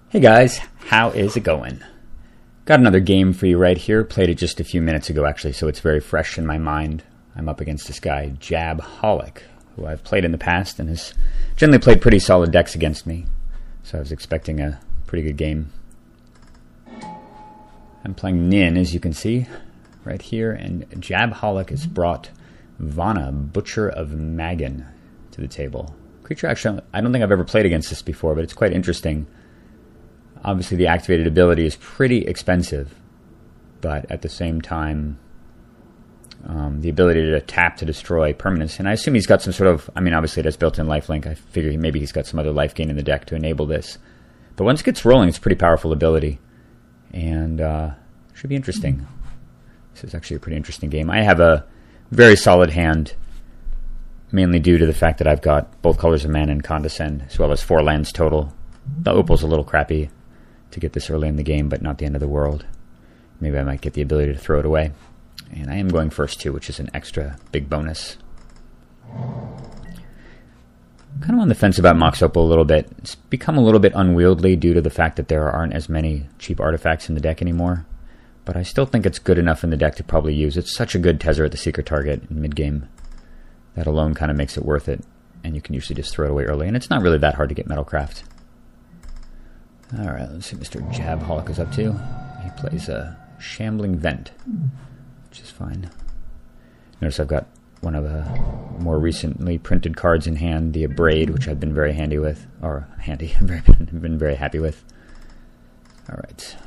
Hey guys, how is it going? Got another game for you right here. Played it just a few minutes ago actually, so it's very fresh in my mind. I'm up against this guy, Jabholic, who I've played in the past and has generally played pretty solid decks against me. So I was expecting a pretty good game. I'm playing Nin, as you can see, right here, and Jabholic has brought Vona, Butcher of Magan, to the table. Creature actually, I don't think I've ever played against this before, but it's quite interesting. Obviously, the activated ability is pretty expensive, but at the same time, the ability to tap to destroy permanents. And I assume he's got some sort of, obviously it has built-in lifelink. I figure maybe he's got some other life gain in the deck to enable this. But once it gets rolling, it's a pretty powerful ability. And should be interesting. This is actually a pretty interesting game. I have a very solid hand, mainly due to the fact that I've got both colors of mana and Condescend, as well as 4 lands total. The Opal's a little crappy to get this early in the game, but not the end of the world. Maybe I might get the ability to throw it away. And I am going first too, which is an extra big bonus. Kind of on the fence about Mox Opal a little bit. It's become a little bit unwieldy due to the fact that there aren't as many cheap artifacts in the deck anymore. But I still think it's good enough in the deck to probably use. It's such a good Tezer at the secret target in mid-game. That alone kind of makes it worth it. And you can usually just throw it away early. And it's not really that hard to get Metalcraft. Alright, let's see what Mr. Jabholic is up to. He plays a Shambling Vent, which is fine. Notice I've got one of the more recently printed cards in hand, the Abrade, which I've been very handy with. Or, handy, I've been very happy with. Alright.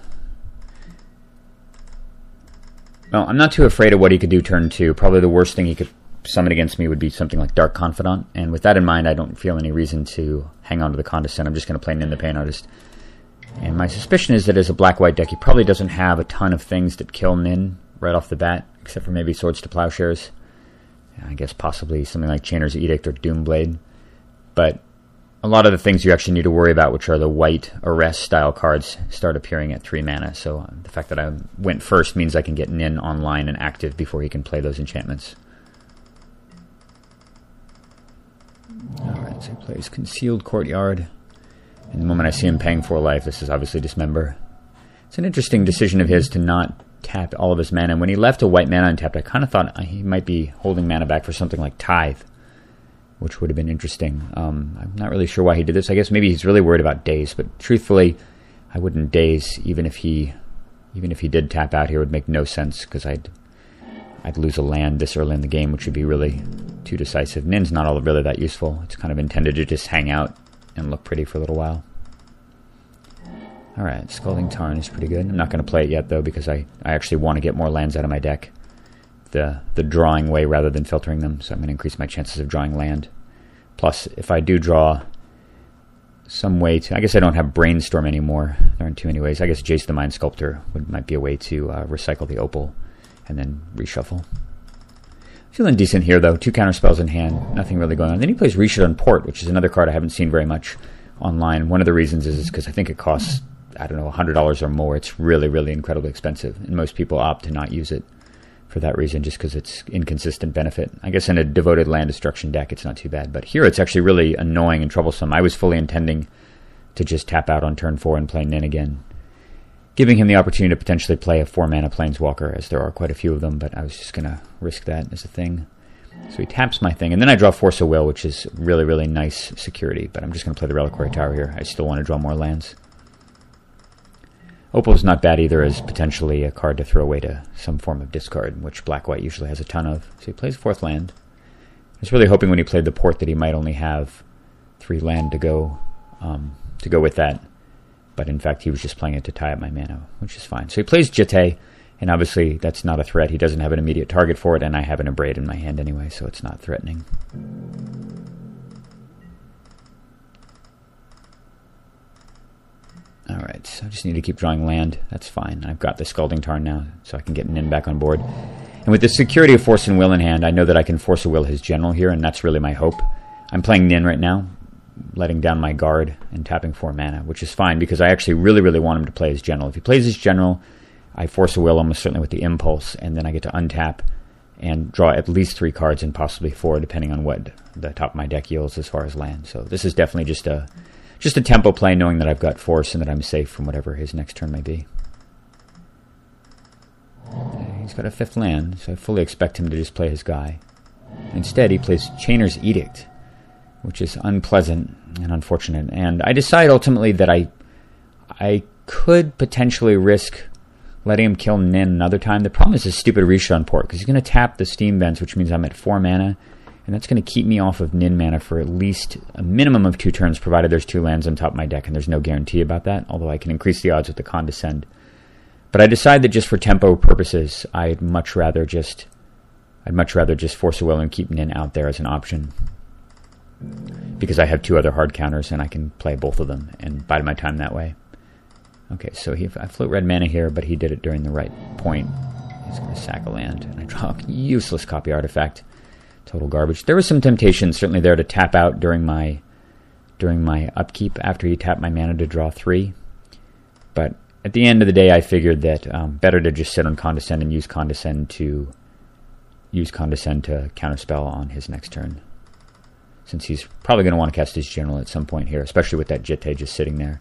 Well, I'm not too afraid of what he could do turn 2. Probably the worst thing he could summon against me would be something like Dark Confidant. And with that in mind, I don't feel any reason to hang on to the Condescend. I'm just going to play Nin the Pain Artist. And my suspicion is that as a black-white deck, he probably doesn't have a ton of things that kill Nin right off the bat, except for maybe Swords to Plowshares. I guess possibly something like Chainer's Edict or Doomblade. But a lot of the things you actually need to worry about, which are the white Arrest style cards, start appearing at 3 mana. So the fact that I went first means I can get Nin online and active before he can play those enchantments. Alright, so he plays Concealed Courtyard. And the moment I see him paying 4 life, this is obviously Dismember. It's an interesting decision of his to not tap all of his mana. When he left a white mana untapped, I kind of thought he might be holding mana back for something like Tithe, which would have been interesting. I'm not really sure why he did this. I guess maybe he's really worried about Daze, but truthfully, I wouldn't Daze even if he did tap out here. It would make no sense because I'd lose a land this early in the game, which would be really too decisive. Nin's not all really that useful. It's kind of intended to just hang out and look pretty for a little while. Alright, Scalding Tarn is pretty good. I'm not going to play it yet, though, because I actually want to get more lands out of my deck the drawing way rather than filtering them, so I'm going to increase my chances of drawing land. Plus, if I do draw some way to... I guess I don't have Brainstorm anymore. There aren't too many ways. I guess Jace the Mind Sculptor might be a way to recycle the Opal and then reshuffle. Feeling decent here, though. 2 counterspells in hand. Nothing really going on. Then he plays Reshadowed Port, which is another card I haven't seen very much online. One of the reasons is because I think it costs, I don't know, $100 or more. It's really, really incredibly expensive. And most people opt to not use it for that reason, just because it's inconsistent benefit. I guess in a devoted land destruction deck, it's not too bad. But here it's actually really annoying and troublesome. I was fully intending to just tap out on turn 4 and play Nin again, giving him the opportunity to potentially play a 4-mana Planeswalker, as there are quite a few of them, but I was just going to risk that as a thing. So he taps my thing, and then I draw Force of Will, which is really, really nice security, but I'm just going to play the Reliquary Tower here. I still want to draw more lands. Opal is not bad either as potentially a card to throw away to some form of discard, which Black-White usually has a ton of. So he plays 4th land. I was really hoping when he played the Port that he might only have 3 land to go with that. But in fact, he was just playing it to tie up my mana, which is fine. So he plays Jitte, and obviously that's not a threat. He doesn't have an immediate target for it, and I have an Abrade in my hand anyway, so it's not threatening. Alright, so I just need to keep drawing land. That's fine. I've got the Scalding Tarn now, so I can get Nin back on board. And with the security of Force and Will in hand, I know that I can Force a Will his General here, and that's really my hope. I'm playing Nin right now, letting down my guard and tapping 4 mana, which is fine because I actually really, really want him to play his General. If he plays his General, I Force a Will almost certainly with the Impulse, and then I get to untap and draw at least 3 cards and possibly 4, depending on what the top of my deck yields as far as land. So this is definitely just just a tempo play, knowing that I've got force and that I'm safe from whatever his next turn may be. He's got a 5th land, so I fully expect him to just play his guy. Instead, he plays Chainer's Edict, which is unpleasant and unfortunate. And I decide ultimately that I could potentially risk letting him kill Nin another time. The problem is his stupid Risha on port, because he's going to tap the Steam Vents, which means I'm at 4 mana, and that's going to keep me off of Nin mana for at least a minimum of 2 turns, provided there's 2 lands on top of my deck, and there's no guarantee about that, although I can increase the odds with the Condescend. But I decide that just for tempo purposes, I'd much rather just Force of Will and keep Nin out there as an option, because I have 2 other hard counters and I can play both of them and bide my time that way. Okay, so I float red mana here, but he did it during the right point. He's going to sack a land, and I draw a useless copy artifact. Total garbage. There was some temptation certainly there to tap out during my upkeep after he tapped my mana to draw 3, but at the end of the day, I figured that better to just sit on Condescend and use Condescend to counterspell on his next turn, since he's probably going to want to cast his General at some point here, especially with that Jitte just sitting there.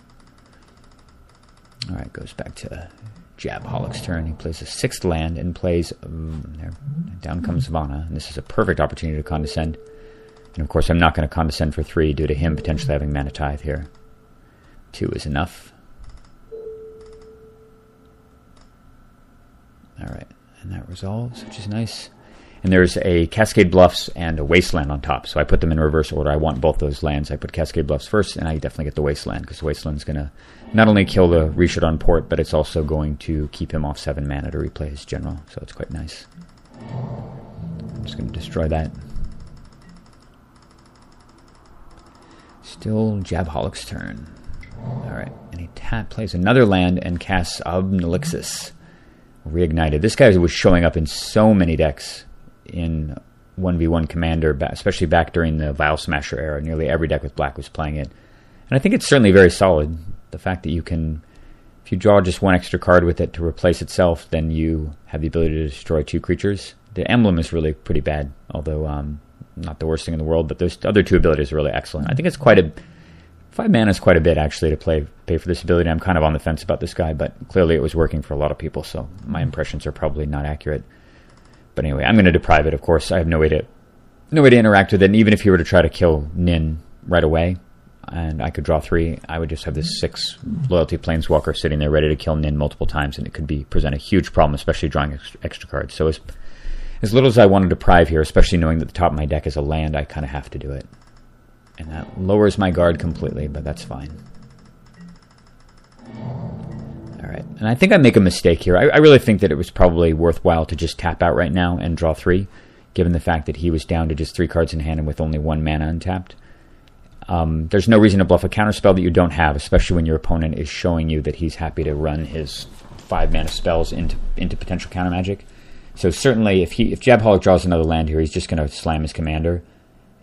All right, goes back to Jabholic's turn. He plays a 6th land and plays... down comes Vona, and this is a perfect opportunity to Condescend. And of course, I'm not going to Condescend for 3 due to him potentially having Mana Tithe here. 2 is enough. All right, and that resolves, which is nice. And there's a Cascade Bluffs and a Wasteland on top, so I put them in reverse order. I want both those lands. I put Cascade Bluffs first, and I definitely get the Wasteland, because the Wasteland's going to not only kill the Richard on port, but it's also going to keep him off 7 mana to replay his General, so it's quite nice. I'm just going to destroy that. Still Jabholic's turn. All right, and he plays another land and casts Obnilixis. Reignited. This guy was showing up in so many decks in 1v1 Commander, especially back during the Vial Smasher era. Nearly every deck with black was playing it. And I think it's certainly very solid. The fact that you can, if you draw just 1 extra card with it to replace itself, then you have the ability to destroy 2 creatures. The emblem is really pretty bad, although not the worst thing in the world, but those other 2 abilities are really excellent. I think it's quite a... 5 mana is quite a bit, actually, to pay for this ability. I'm kind of on the fence about this guy, but clearly it was working for a lot of people, so my impressions are probably not accurate. But anyway, I'm going to deprive it, of course. I have no way to interact with it, and even if he were to try to kill Nin right away, and I could draw 3, I would just have this 6 Loyalty Planeswalker sitting there ready to kill Nin multiple times, and it could present a huge problem, especially drawing extra cards. So as little as I want to deprive here, especially knowing that the top of my deck is a land, I kind of have to do it. And that lowers my guard completely, but that's fine. All right, and I think I make a mistake here. I really think that it was probably worthwhile to just tap out right now and draw 3, given the fact that he was down to just 3 cards in hand and with only 1 mana untapped. There's no reason to bluff a counterspell that you don't have, especially when your opponent is showing you that he's happy to run his 5 mana spells into potential counter magic. So certainly, if Jabholic draws another land here, he's just going to slam his commander.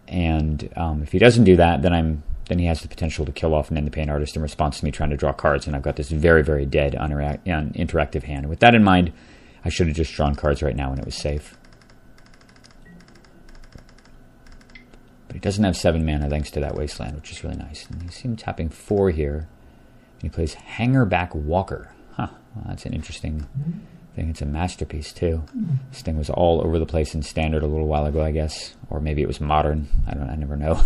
And if he doesn't do that, then he has the potential to kill off Nin the Pain Artist in response to me trying to draw cards, and I've got this very, very dead interactive hand. And with that in mind, I should have just drawn cards right now when it was safe. But he doesn't have 7 mana thanks to that Wasteland, which is really nice. And you see him tapping 4 here. And he plays Hangerback Walker. Huh, well, that's an interesting thing. It's a masterpiece, too. This thing was all over the place in Standard a little while ago, I guess. Or maybe it was Modern. I never know.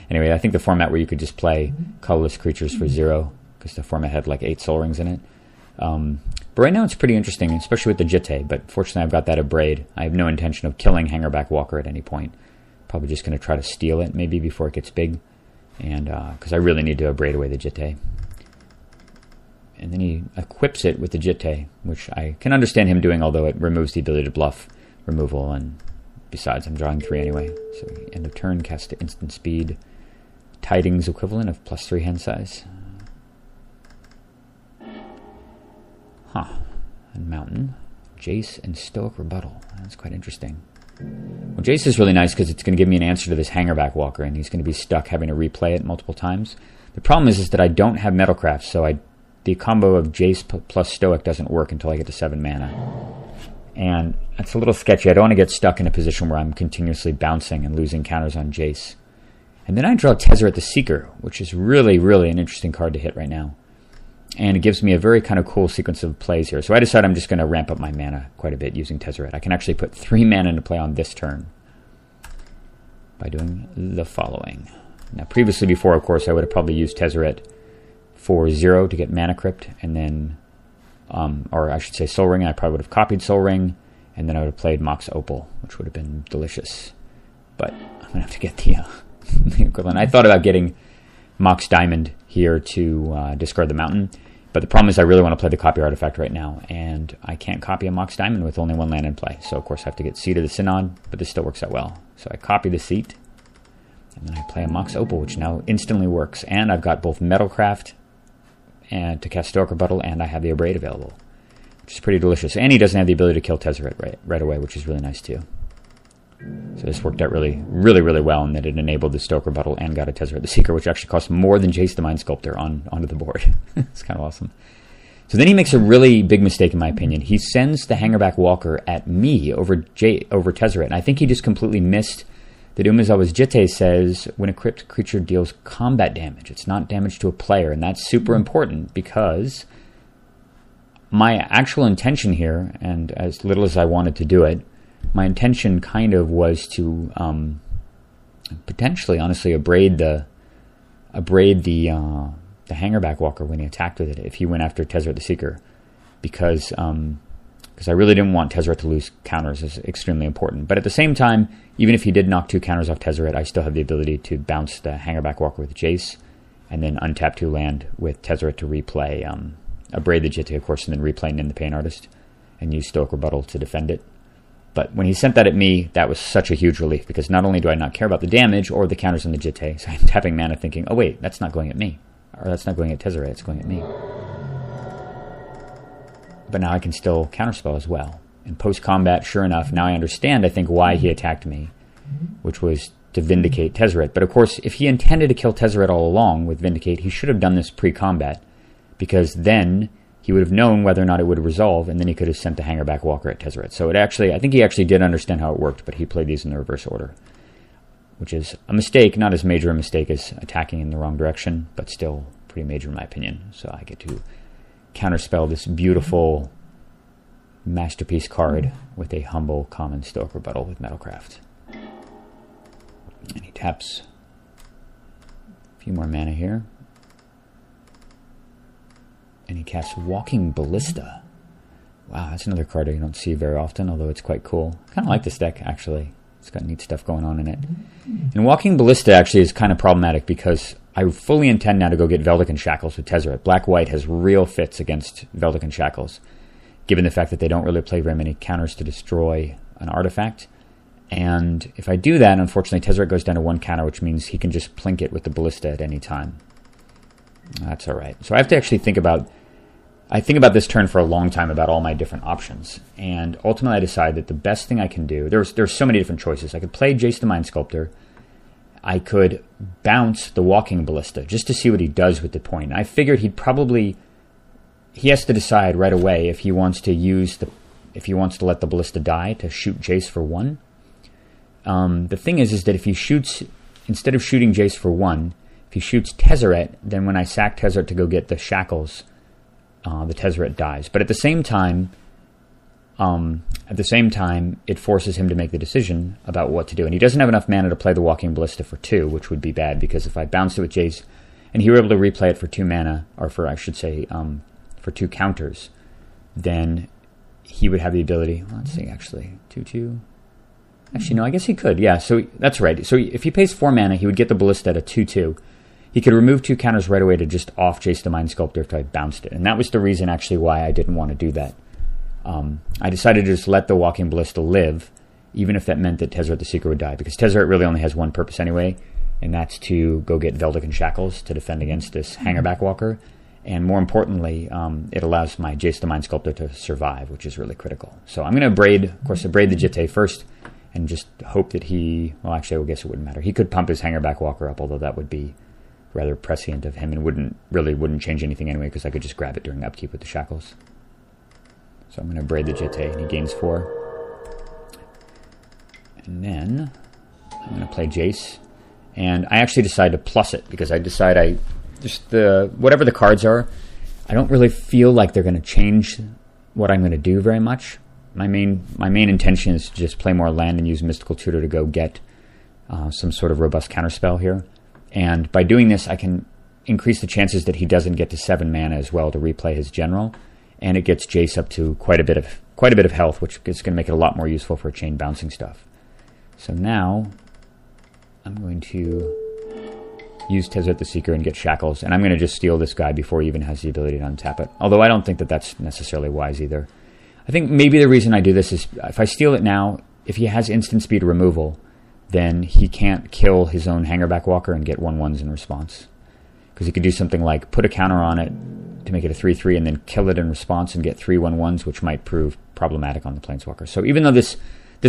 Anyway, I think the format where you could just play colorless creatures for 0, because the format had like 8 Sol Rings in it. But right now it's pretty interesting, especially with the Jitte. But fortunately I've got that Abrade. I have no intention of killing Hangerback Walker at any point. Probably just going to try to steal it maybe before it gets big. And because I really need to Abrade away the Jitte. And then he equips it with the Jitte, which I can understand him doing, although it removes the ability to bluff removal, and besides, I'm drawing 3 anyway. So end of turn, cast to instant speed. Tidings equivalent of +3 hand size. Huh. And Mountain. Jace and Stoic Rebuttal. That's quite interesting. Well, Jace is really nice because it's going to give me an answer to this Hangerback Walker, and he's going to be stuck having to replay it multiple times. The problem is that I don't have Metalcraft, so the combo of Jace plus Stoic doesn't work until I get to 7 mana. And that's a little sketchy. I don't want to get stuck in a position where I'm continuously bouncing and losing counters on Jace. And then I draw Tezzeret the Seeker, which is really, really an interesting card to hit right now. And it gives me a very kind of cool sequence of plays here. So I decide I'm just going to ramp up my mana quite a bit using Tezzeret. I can actually put 3 mana into play on this turn by doing the following. Now, previously before, of course, I would have probably used Tezzeret for 0 to get Mana Crypt, and then, or I should say Soul Ring. I probably would have copied Soul Ring, and then I would have played Mox Opal, which would have been delicious. But I'm going to have to get the equivalent. I thought about getting Mox Diamond here to discard the mountain, but the problem is I really want to play the copy artifact right now, and I can't copy a Mox Diamond with only 1 land in play. So, of course, I have to get Seat of the Synod, but this still works out well. So I copy the Seat, and then I play a Mox Opal, which now instantly works. And I've got both Metalcraft and to cast Stoic Rebuttal, and I have the Abrade available, which is pretty delicious. And he doesn't have the ability to kill Tezzeret right away, which is really nice too. So this worked out really, really, really well in that it enabled the Stoic Rebuttal and got a Tezzeret the Seeker, which actually costs more than Jace the Mind Sculptor onto the board. It's kind of awesome. So then he makes a really big mistake, in my opinion. He sends the Hangerback Walker at me over Tezzeret, and I think he just completely missed that Umezawa's Jitte says when a crypt creature deals combat damage, it's not damage to a player, and that's super important because my actual intention here, and as little as I wanted to do it, my intention kind of was to potentially, honestly, abrade the Hangerback Walker when he attacked with it if he went after Tezzeret the Seeker, because I really didn't want Tezzeret to lose counters. Is extremely important. But at the same time, even if he did knock 2 counters off Tezzeret, I still have the ability to bounce the Hangerback Walker with Jace, and then untap 2 land with Tezzeret to replay Abrade the Jitte, of course, and then replay Nin the Pain Artist, and use Stoic Rebuttal to defend it. But when he sent that at me, that was such a huge relief, because not only do I not care about the damage or the counters on the Jitte, so I'm tapping mana thinking, oh wait, that's not going at me. Or that's not going at Tezzeret, it's going at me. But now I can still counterspell as well. And post-combat, sure enough, now I understand, I think, why he attacked me, which was to Vindicate Tezzeret. But of course, if he intended to kill Tezzeret all along with Vindicate, he should have done this pre-combat, because then he would have known whether or not it would resolve, and then he could have sent the Hangerback Walker at Tezzeret. So I think he actually did understand how it worked, but he played these in the reverse order, which is a mistake, not as major a mistake as attacking in the wrong direction, but still pretty major in my opinion. So I get to counterspell this beautiful masterpiece card with a humble common Stoic Rebuttal with Metalcraft. And he taps a few more mana here. And he casts Walking Ballista. Wow, that's another card you don't see very often, although it's quite cool. I kind of like this deck, actually. It's got neat stuff going on in it. And Walking Ballista actually is kind of problematic because I fully intend now to go get Veldic Shackles with Tezzeret. Black-White has real fits against Veldic Shackles, given the fact that they don't really play very many counters to destroy an artifact. And if I do that, unfortunately, Tezzeret goes down to 1 counter, which means he can just plink it with the Ballista at any time. That's all right. So I have to actually think about this turn for a long time about all my different options. And ultimately I decide that the best thing I can do, there's so many different choices. I could play Jace the Mind Sculptor. I could bounce the Walking Ballista just to see what he does with the point. I figured he has to decide right away if he wants to let the Ballista die to shoot Jace for 1. The thing is that if he shoots, instead of shooting Jace for 1, if he shoots Tezzeret, then when I sack Tezzeret to go get the Shackles, the Tezzeret dies. But at the same time, it forces him to make the decision about what to do. And he doesn't have enough mana to play the Walking Ballista for 2, which would be bad, because if I bounced it with Jace, and he were able to replay it for 2 mana, or for 2 counters, then he would have the ability, let's see, actually, 2/2. Actually, no, I guess he could, yeah, so that's right. So if he pays 4 mana, he would get the Ballista at a 2/2. He could remove 2 counters right away to just off Jace the Mind Sculptor if I bounced it. And that was the reason, actually, why I didn't want to do that. I decided to just let the Walking Ballista live, even if that meant that Tezzeret the Seeker would die, because Tezzeret really only has one purpose anyway, and that's to go get Veldic Shackles to defend against this Hangerback Walker. And more importantly, it allows my Jace the Mind Sculptor to survive, which is really critical. So I'm going to abrade the Jitte first, and just hope that I guess it wouldn't matter. He could pump his Hangerback Walker up, although that would be rather prescient of him and wouldn't change anything anyway, because I could just grab it during upkeep with the Shackles. So I'm going to abrade the Jitte, and he gains 4. And then I'm going to play Jace, and I actually decide to plus it because I decide whatever the cards are, I don't really feel like they're going to change what I'm going to do very much. My main intention is to just play more land and use Mystical Tutor to go get some sort of robust counterspell here. And by doing this, I can increase the chances that he doesn't get to 7 mana as well to replay his general, and it gets Jace up to quite a bit of health, which is going to make it a lot more useful for chain bouncing stuff. So now I'm going to use Tezzeret the Seeker and get Shackles, and I'm going to just steal this guy before he even has the ability to untap it. Although I don't think that that's necessarily wise either. I think maybe the reason I do this is if I steal it now, if he has instant speed removal, then he can't kill his own Hangerback Walker and get 1/1s in response. Because he could do something like put a counter on it to make it a 3/3 and then kill it in response and get 3 1/1s, which might prove problematic on the Planeswalker. So even though this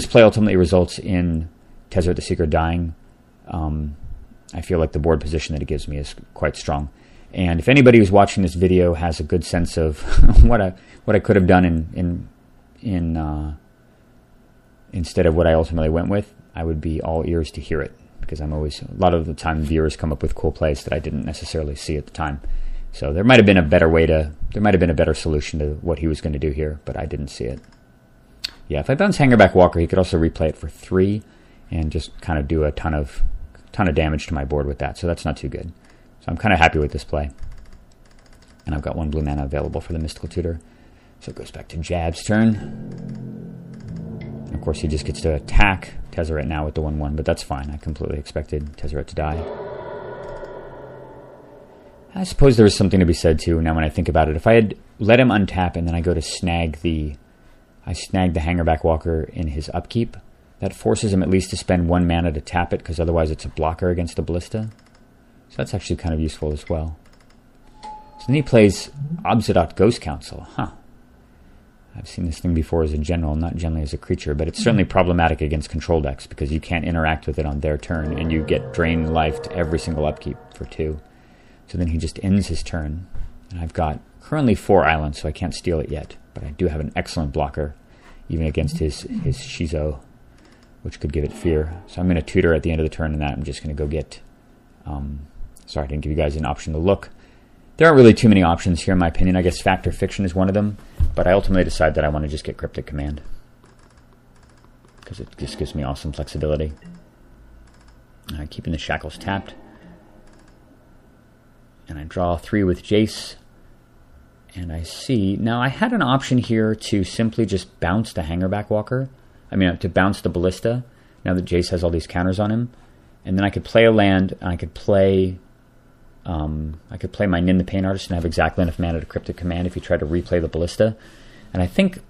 play ultimately results in Tezzeret the Seeker dying, I feel like the board position that it gives me is quite strong. And if anybody who's watching this video has a good sense of what I could have done instead of what I ultimately went with, I would be all ears to hear it, because a lot of the time viewers come up with cool plays that I didn't necessarily see at the time. So there might have been a better solution to what he was going to do here, but I didn't see it. Yeah, if I bounce Hangerback Walker, he could also replay it for 3 and just kind of do a ton of damage to my board with that. So that's not too good. So I'm kind of happy with this play. And I've got 1 blue mana available for the Mystical Tutor. So it goes back to Jab's turn. And of course, he just gets to attack Tezzeret now with the 1/1, but that's fine. I completely expected Tezzeret to die. I suppose there is something to be said, too, now when I think about it. If I had let him untap and then I go to snag the Hangerback Walker in his upkeep, that forces him at least to spend 1 mana to tap it, because otherwise it's a blocker against a Ballista. So that's actually kind of useful as well. So then he plays Obsidian Ghost Council. I've seen this thing before as a general, not generally as a creature, but it's certainly problematic against control decks because you can't interact with it on their turn, and you get drain life to every single upkeep for 2. So then he just ends his turn. And I've got currently 4 islands, so I can't steal it yet, but I do have an excellent blocker, even against his Shizo, which could give it fear. So I'm going to tutor at the end of the turn, and that I'm just going to go get... sorry, I didn't give you guys an option to look. There aren't really too many options here, in my opinion. I guess Fact or Fiction is one of them, but I ultimately decide that I want to just get Cryptic Command, because it just gives me awesome flexibility. Keeping the Shackles tapped. And I draw 3 with Jace. And I see... Now, I had an option here to simply just bounce the Hangerback Walker. To bounce the Ballista, now that Jace has all these counters on him. And then I could play a land, and I could play my Nin the Pain Artist and have exactly enough mana to Cryptic Command if he tried to replay the Ballista. And I think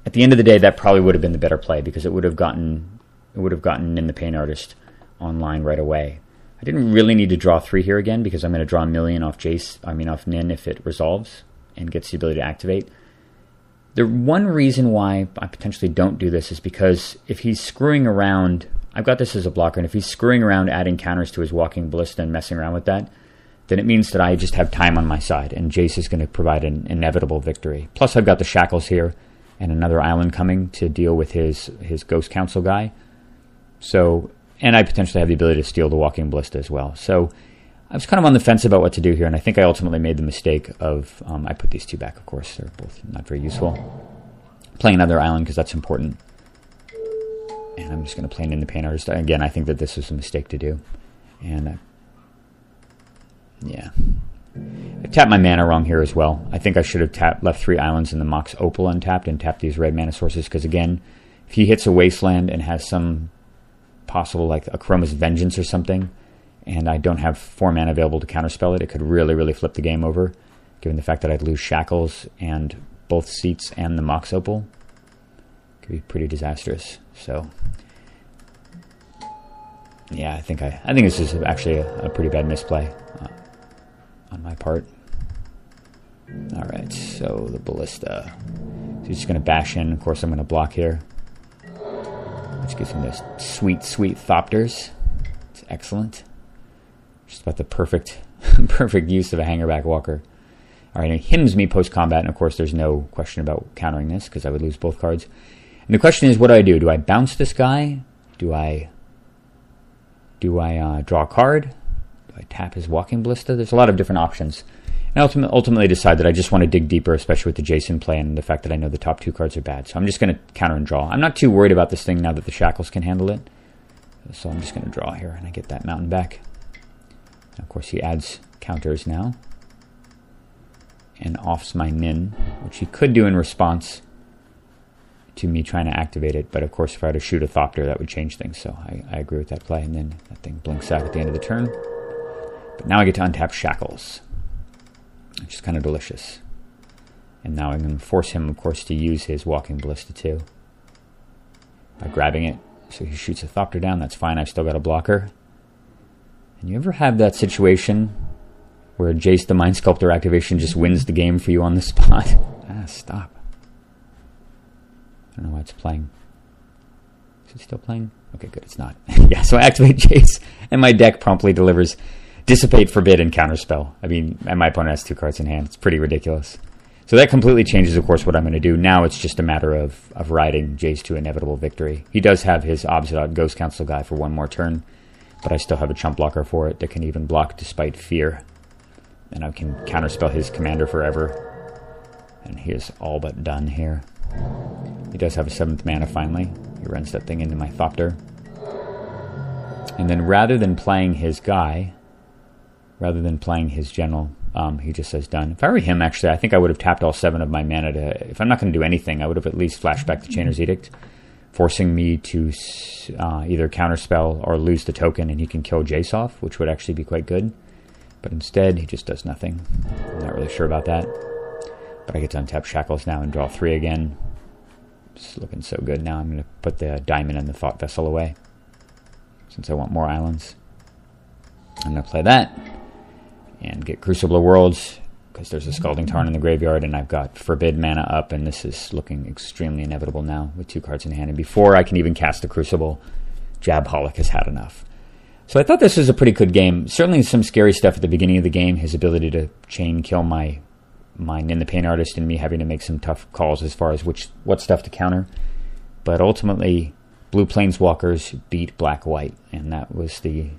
at the end of the day, that probably would have been the better play, because it would have gotten Nin the Pain Artist online right away. I didn't really need to draw 3 here again, because I'm going to draw 1 million off off Nin if it resolves and gets the ability to activate. The one reason why I potentially don't do this is because if he's screwing around, I've got this as a blocker, and if he's screwing around adding counters to his Walking Ballista and messing around with that, then it means that I just have time on my side, and Jace is going to provide an inevitable victory. Plus, I've got the Shackles here and another island coming to deal with his Ghost Council guy. So, and I potentially have the ability to steal the Walking Ballista as well. So I was kind of on the fence about what to do here, and I think I ultimately made the mistake of... I put these 2 back, of course. They're both not very useful. Playing another island, because that's important. And I'm just going to play in the Pain Artist. Again, I think that this was a mistake to do. And... yeah. I tapped my mana wrong here as well. I think I should have left 3 islands in the Mox Opal untapped and tapped these red mana sources, because again, if he hits a Wasteland and has some possible, like a Chroma's Vengeance or something, and I don't have 4 mana available to counterspell it, it could really, really flip the game over, given the fact that I'd lose Shackles and both seats and the Mox Opal. It could be pretty disastrous. So, yeah, I think this is actually a pretty bad misplay on my part. Alright, so the Ballista. So he's just going to bash in. Of course, I'm going to block here, which gives him those sweet, sweet Thopters. It's excellent. Just about the perfect use of a Hangerback Walker. Alright, and it hymns me post-combat, and of course there's no question about countering this, because I would lose both cards. And the question is, what do? Do I bounce this guy? Do I Do I draw a card? Do I tap his Walking Ballista? There's a lot of different options. And ultimately decide that I just want to dig deeper, especially with the Jason play and the fact that I know the top 2 cards are bad. So I'm just going to counter and draw. I'm not too worried about this thing now that the Shackles can handle it. So I'm just going to draw here, and I get that mountain back. And of course, he adds counters now. And offs my Nin, which he could do in response to me trying to activate it. But of course, if I had to shoot a Thopter, that would change things. So I agree with that play. And then that thing blinks out at the end of the turn. But now I get to untap Shackles, which is kind of delicious. And now I'm going to force him, of course, to use his Walking Ballista too, by grabbing it. So he shoots a Thopter down. That's fine. I've still got a blocker. And you ever have that situation where Jace the Mind Sculptor activation just wins the game for you on the spot? Stop. I don't know why it's playing. Is it still playing? Okay, good. It's not. Yeah, so I activate Jace, and my deck promptly delivers Dissipate, Forbid, and Counterspell. I mean, and my opponent has 2 cards in hand. It's pretty ridiculous. So that completely changes, of course, what I'm going to do. Now it's just a matter of riding Jace to inevitable victory. He does have his Obzidot Ghost Council guy for 1 more turn, but I still have a chump blocker for it that can even block despite fear. And I can counterspell his commander forever. And he is all but done here. He does have a 7th mana finally. He runs that thing into my Thopter. And then rather than playing his guy, rather than playing his general, he just says done. If I were him, actually, I think I would have tapped all 7 of my mana to... If I'm not going to do anything, I would have at least flashed back the Chainer's Edict, forcing me to either counterspell or lose the token, and he can kill Jace off, which would actually be quite good. But instead, he just does nothing. I'm not really sure about that. But I get to untap Shackles now and draw 3 again. It's looking so good now. I'm going to put the diamond and the Thought Vessel away, since I want more islands. I'm going to play that and get Crucible of Worlds, because there's a Scalding Tarn in the graveyard, and I've got Forbid mana up, and this is looking extremely inevitable now with 2 cards in hand. And before I can even cast the Crucible, Jabholic has had enough. So I thought this was a pretty good game. Certainly some scary stuff at the beginning of the game. His ability to chain kill my Nin the Pain Artist, and me having to make some tough calls as far as what stuff to counter. But ultimately, Blue Planeswalkers beat Black-White, and that was the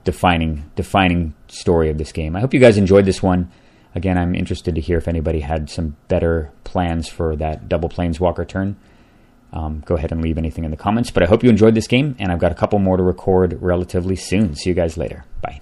defining story of this game. I hope you guys enjoyed this one. Again, I'm interested to hear if anybody had some better plans for that double Planeswalker turn. Go ahead and leave anything in the comments. But I hope you enjoyed this game, and I've got a couple more to record relatively soon. See you guys later. Bye.